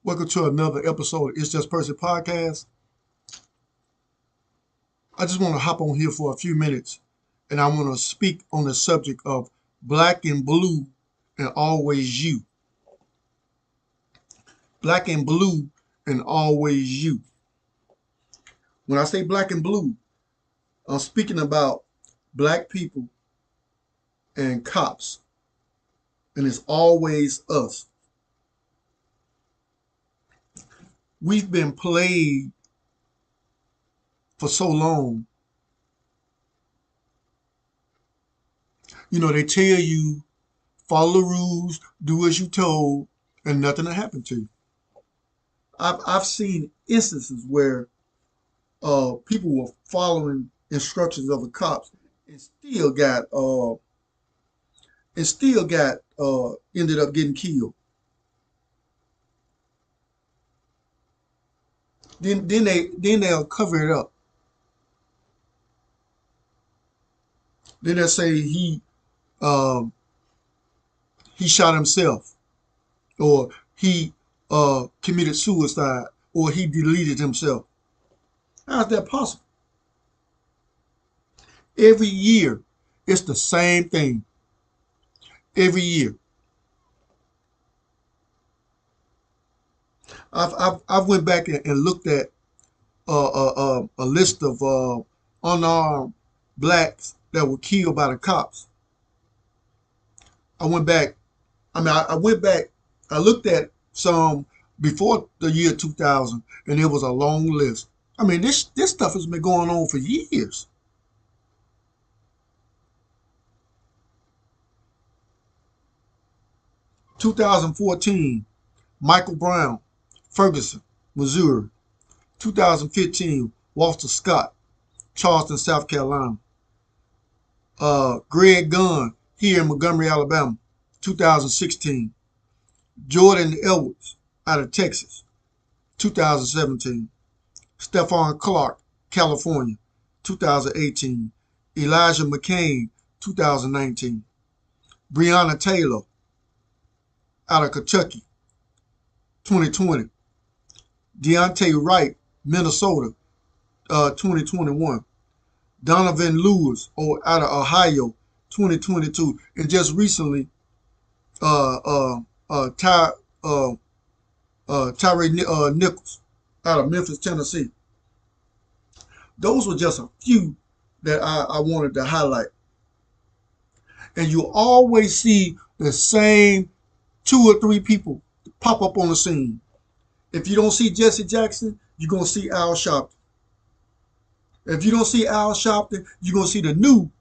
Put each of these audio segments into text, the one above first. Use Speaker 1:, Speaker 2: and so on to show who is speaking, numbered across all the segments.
Speaker 1: Welcome to another episode of It's Just Person Podcast. I just want to hop on here for a few minutes and I want to speak on the subject of black and blue and always you. Black and blue and always you. When I say black and blue, I'm speaking about black people and cops, and it's always us. We've been played for so long. You know, they tell you follow the rules, do as you told, and nothing will happen to you. I've seen instances where people were following instructions of the cops and still got ended up getting killed. They'll cover it up. Then they'll say um he shot himself, or he committed suicide, or he deleted himself. How's that possible? Every year, it's the same thing. Every year, I've went back and looked at a list of unarmed blacks that were killed by the cops. I went back. I went back. I looked at some before the year 2000, and it was a long list. I mean, this stuff has been going on for years. 2014, Michael Brown, Ferguson, Missouri. 2015, Walter Scott, Charleston, South Carolina. Greg Gunn, here in Montgomery, Alabama. 2016. Jordan Edwards, out of Texas. 2017. Stephon Clark, California. 2018. Elijah McCain, 2019. Breonna Taylor, out of Kentucky. 2020. Deontay Wright, Minnesota, 2021. Donovan Lewis, out of Ohio, 2022. And just recently, uh, uh, Ty, Tyree Nichols, out of Memphis, Tennessee. Those were just a few that I wanted to highlight. And you always see the same two or three people pop up on the scene. If you don't see Jesse Jackson, you're going to see Al Sharpton. If you don't see Al Sharpton, you're going to see the new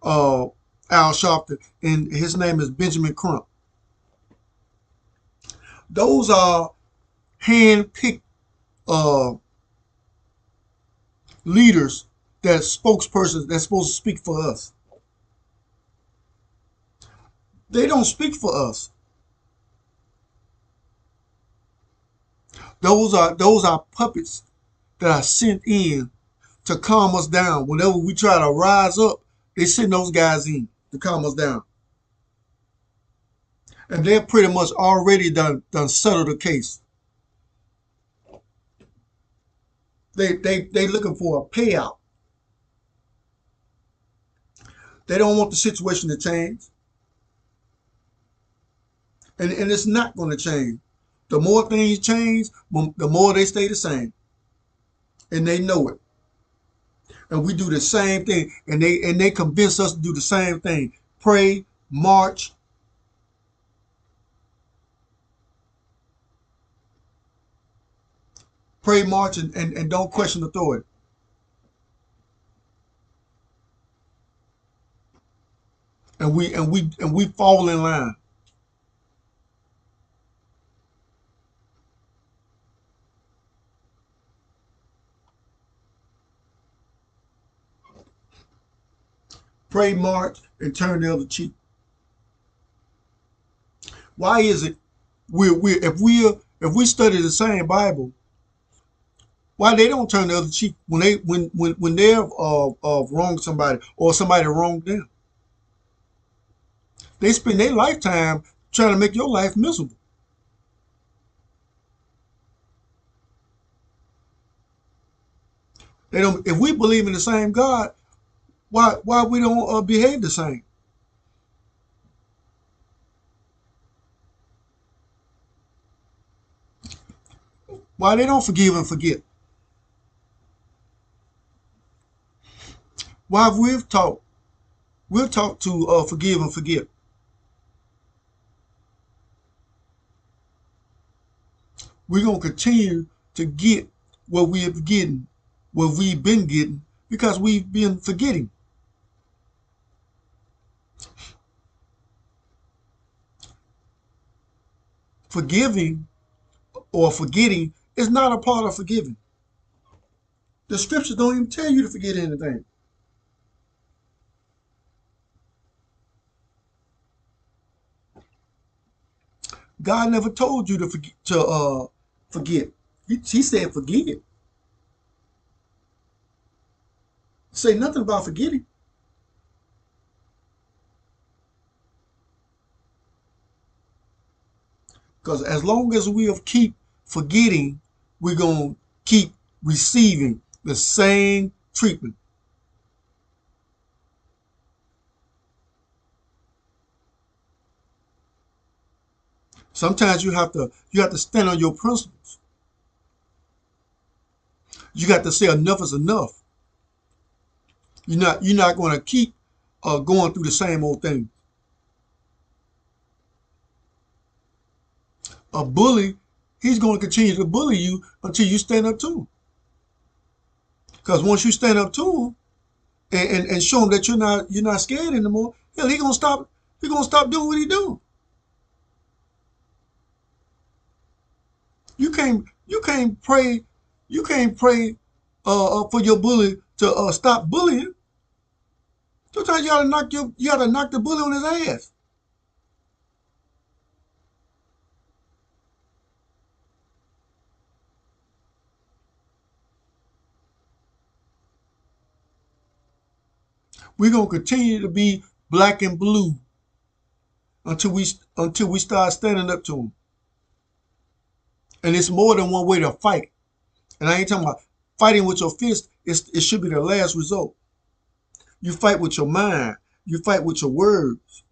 Speaker 1: Al Sharpton, and his name is Benjamin Crump. Those are hand-picked leaders, that spokespersons that's supposed to speak for us. They don't speak for us. Those are puppets that are sent in to calm us down. Whenever we try to rise up, they send those guys in to calm us down. And they're pretty much already done settled the case. They looking for a payout. They don't want the situation to change. And it's not going to change. The more things change, the more they stay the same. And they know it. And we do the same thing. And they convince us to do the same thing. Pray, march. Pray, march, and don't question authority. And we fall in line. Pray, march, and turn the other cheek. Why is it if we study the same Bible, why they don't turn the other cheek when they're wronged somebody or somebody wronged them? They spend their lifetime trying to make your life miserable. They don't. If we believe in the same God, why we don't behave the same? Why they don't forgive and forget? Why we're taught to forgive and forget. We're gonna continue to get what we have getting, what we've been getting, because we've been forgetting. Forgiving or forgetting is not a part of forgiving. The scriptures don't even tell you to forget anything. God never told you to forget. He said forget. Say nothing about forgetting. Because as long as we'll keep forgetting, we're gonna keep receiving the same treatment. Sometimes you have to stand on your principles. You got to say enough is enough. You're not going to keep going through the same old thing. A bully, he's going to continue to bully you until you stand up to him. Because once you stand up to him and show him that you're not scared anymore, hell, he gonna stop doing what he doing. You can't pray for your bully to stop bullying. Sometimes you gotta knock the bully on his ass. We're gonna continue to be black and blue until we start standing up to them. And it's more than one way to fight. And I ain't talking about fighting with your fist. It should be the last result. You fight with your mind. You fight with your words.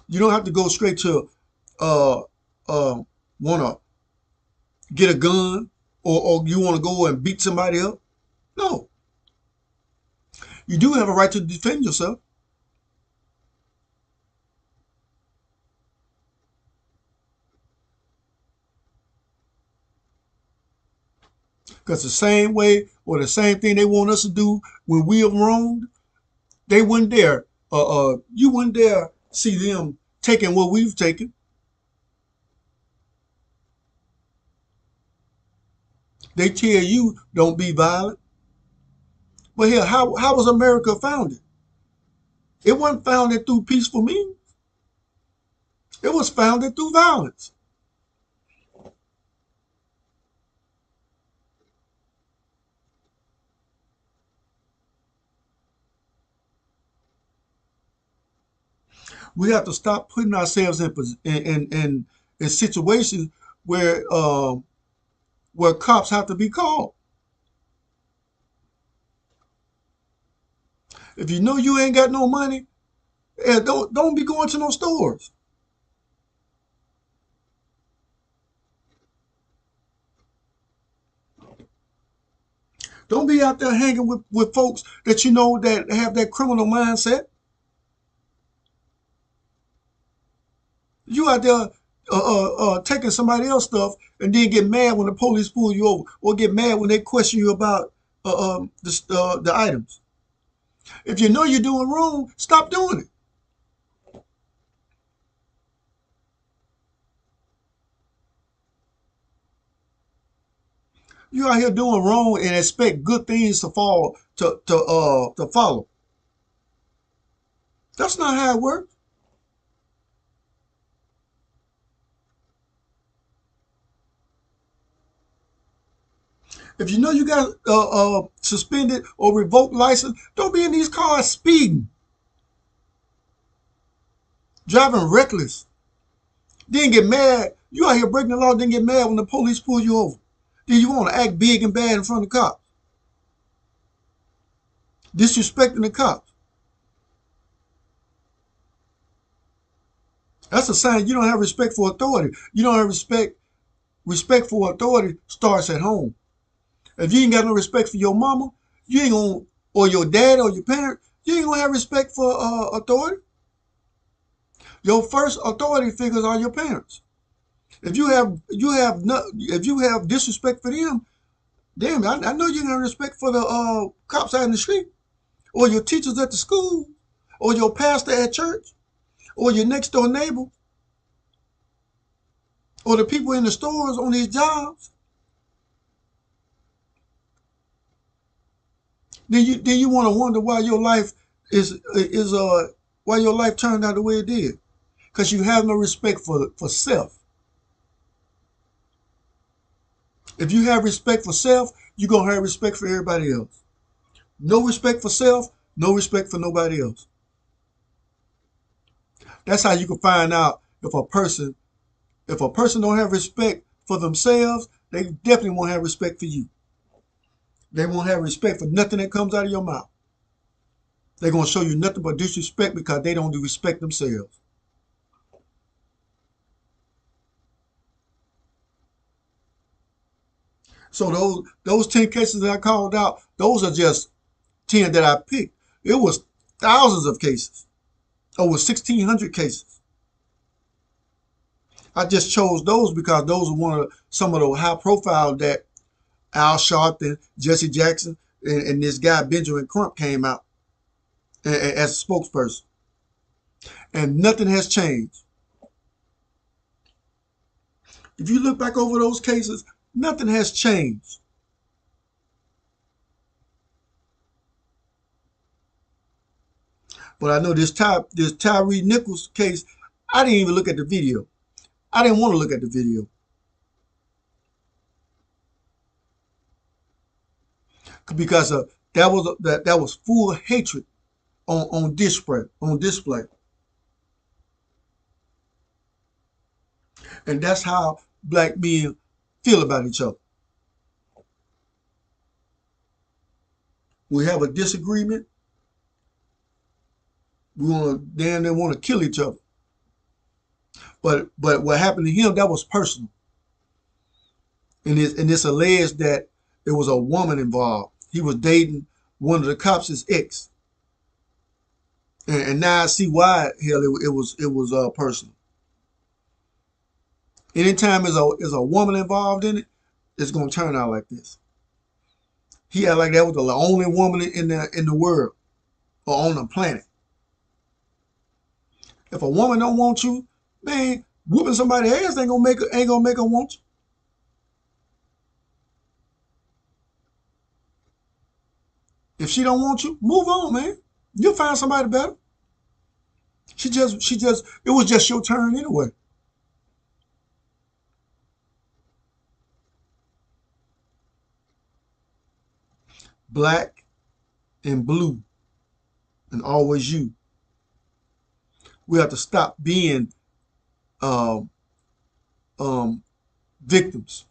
Speaker 1: You don't have to go straight to uh wanna get a gun, or you wanna go and beat somebody up. No. You do have a right to defend yourself. Because the same way or the same thing they want us to do when we are wronged, they wouldn't dare you wouldn't dare see them taking what we've taken. They tell you don't be violent. But here, how was America founded? It wasn't founded through peaceful means. It was founded through violence. We have to stop putting ourselves in situations where where cops have to be called. If you know you ain't got no money, don't be going to no stores. Don't be out there hanging with folks that you know that have that criminal mindset. You out there taking somebody else's stuff and then get mad when the police pull you over, or get mad when they question you about the items. If you know you're doing wrong, stop doing it. You out here doing wrong and expect good things to follow. That's not how it works. If you know you got suspended or revoked license, don't be in these cars speeding, driving reckless. Then get mad. You out here breaking the law, then get mad when the police pull you over. Then you want to act big and bad in front of cops. Disrespecting the cops. That's a sign you don't have respect for authority. You don't have respect. Respect for authority starts at home. If you ain't got no respect for your mama, you ain't gonna, or your dad or your parent, you ain't gonna have respect for authority. Your first authority figures are your parents. If if you have disrespect for them, damn, I know you have respect for the cops out in the street, or your teachers at the school, or your pastor at church, or your next door neighbor, or the people in the stores on these jobs. Then you want to wonder why your life is why your life turned out the way it did, because you have no respect for self. If you have respect for self, you're gonna have respect for everybody else. No respect for self, no respect for nobody else. That's how you can find out if a person don't have respect for themselves, they definitely won't have respect for you. They won't have respect for nothing that comes out of your mouth. They're gonna show you nothing but disrespect because they don't do respect themselves. So those 10 cases that I called out, those are just 10 that I picked. It was thousands of cases, over 1,600 cases. I just chose those because those are some of the high profile that Al Sharpton, Jesse Jackson, and this guy Benjamin Crump came out as a spokesperson. And nothing has changed. If you look back over those cases, nothing has changed. But I know this Tyree Nichols case, I didn't even look at the video. I didn't want to look at the video because that was full hatred on display. And that's how black men feel about each other. We have a disagreement, they want to kill each other. But what happened to him, that was personal. And it's alleged that there was a woman involved. He was dating one of the cops' ex. And now I see why hell it was personal. Anytime there's a woman involved in it, it's gonna turn out like this. He had like that was the only woman in the world or on the planet. If a woman don't want you, man, whooping somebody's ass ain't gonna make her want you. If she don't want you, move on, man. You'll find somebody better. It was just your turn anyway. Black and blue and always you. We have to stop being um, um, victims.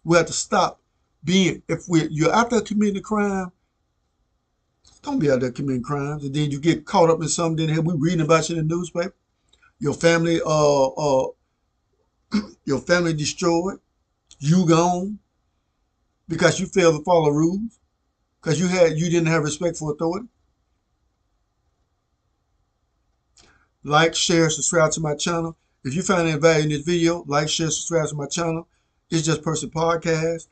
Speaker 1: We have to stop being, if you're out there committing a crime, don't be out there committing crimes. And then you get caught up in something, then we reading about you in the newspaper. Your family, your family destroyed, you gone because you failed to follow rules, because you didn't have respect for authority. Like, share, subscribe to my channel. If you find any value in this video, like, share, subscribe to my channel. It's Just Person Podcast.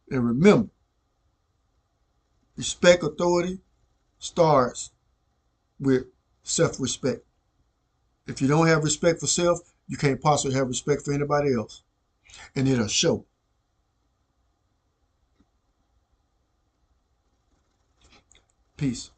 Speaker 1: And remember, respect authority starts with self-respect. If you don't have respect for self, you can't possibly have respect for anybody else. And it'll show. Peace.